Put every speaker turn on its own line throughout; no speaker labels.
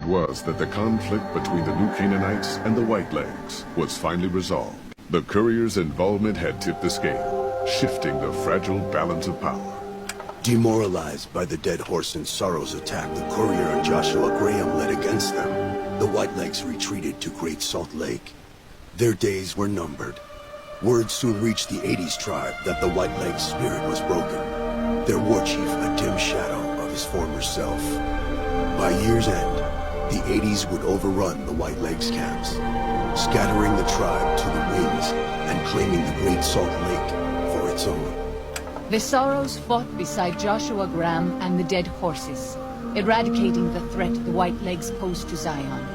was that the conflict between the New Canaanites and the Whitelegs was finally resolved. The courier's involvement had tipped the scale, shifting the fragile balance of power.
Demoralized by the Dead Horse and Sorrow's attack the courier and Joshua Graham led against them, the Whitelegs retreated to Great Salt Lake. Their days were numbered. Word soon reached the 80s tribe that the Whitelegs' spirit was broken, their war chief a dim shadow of his former self. By year's end, the 80s would overrun the Whitelegs' camps, scattering the tribe to the winds and claiming the Great Salt Lake for its own.
The Sorrows fought beside Joshua Graham and the Dead Horses, eradicating the threat the Whitelegs posed to Zion.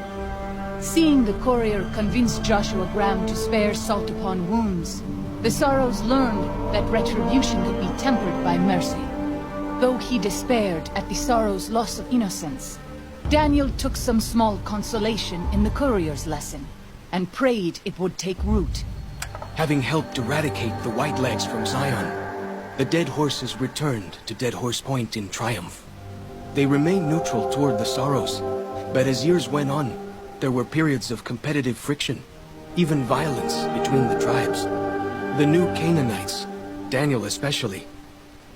Seeing the courier convince Joshua Graham to spare salt upon wounds, the Sorrows learned that retribution could be tempered by mercy. Though he despaired at the Sorrows' loss of innocence, Daniel took some small consolation in the courier's lesson, and prayed it would take root.
Having helped eradicate the Whitelegs from Zion, the Dead Horses returned to Dead Horse Point in triumph. They remained neutral toward the Sorrows, but as years went on, there were periods of competitive friction, even violence between the tribes. The New Canaanites, Daniel especially,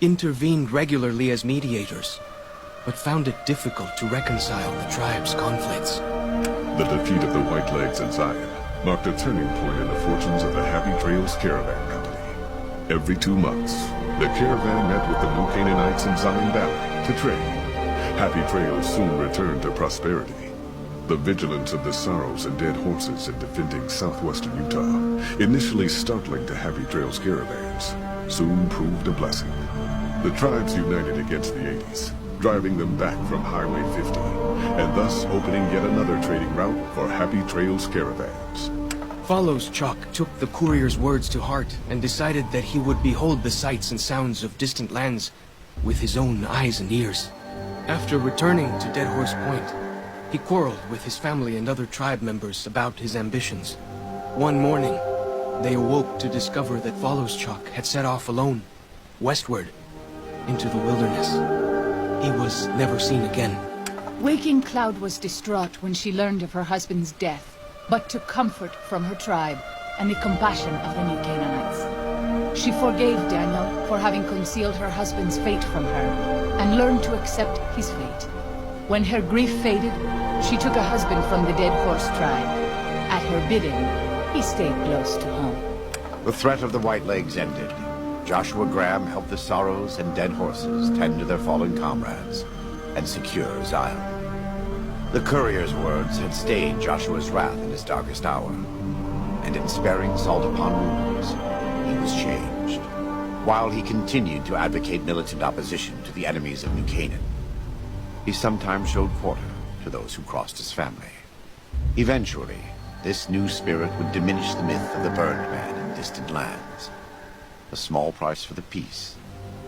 intervened regularly as mediators, but found it difficult to reconcile the tribe's conflicts.
The defeat of the Whitelegs in Zion marked a turning point in the fortunes of the Happy Trails Caravan Company. Every 2 months, the caravan met with the New Canaanites in Zion Valley to trade. Happy Trails soon returned to prosperity. The vigilance of the Sorrows and Dead Horses in defending southwestern Utah, initially startling to Happy Trails caravans, soon proved a blessing. The tribes united against the 80s, driving them back from Highway 50, and thus opening yet another trading route for Happy Trails caravans.
Follows Chalk took the courier's words to heart and decided that he would behold the sights and sounds of distant lands with his own eyes and ears. After returning to Dead Horse Point, he quarreled with his family and other tribe members about his ambitions. One morning, they awoke to discover that Follows Chalk had set off alone, westward, into the wilderness. He was never seen again.
Waking Cloud was distraught when she learned of her husband's death, but took comfort from her tribe and the compassion of the New Canaanites. She forgave Daniel for having concealed her husband's fate from her, and learned to accept his fate. When her grief faded, she took a husband from the Dead Horse tribe. At her bidding, he stayed close to home.
The threat of the Whitelegs ended. Joshua Graham helped the Sorrows and Dead Horses tend to their fallen comrades and secure Zion. The courier's words had stayed Joshua's wrath in his darkest hour, and in sparing salt upon wounds, he was changed. While he continued to advocate militant opposition to the enemies of New Canaan, he sometimes showed quarter to those who crossed his family. Eventually, this new spirit would diminish the myth of the burned man in distant lands. A small price for the peace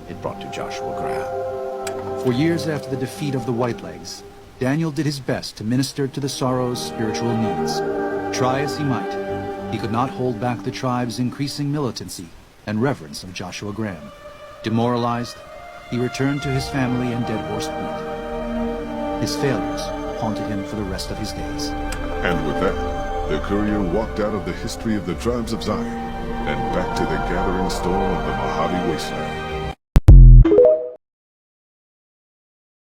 it brought to Joshua Graham.
For years after the defeat of the Whitelegs, Daniel did his best to minister to the Sorrows' spiritual needs. Try as he might, he could not hold back the tribe's increasing militancy and reverence of Joshua Graham. Demoralized, he returned to his family in Dead Horse Point. His failures haunted him for the rest of his days.
And with that, the courier walked out of the history of the tribes of Zion and back to the gathering storm of the Mojave Wasteland.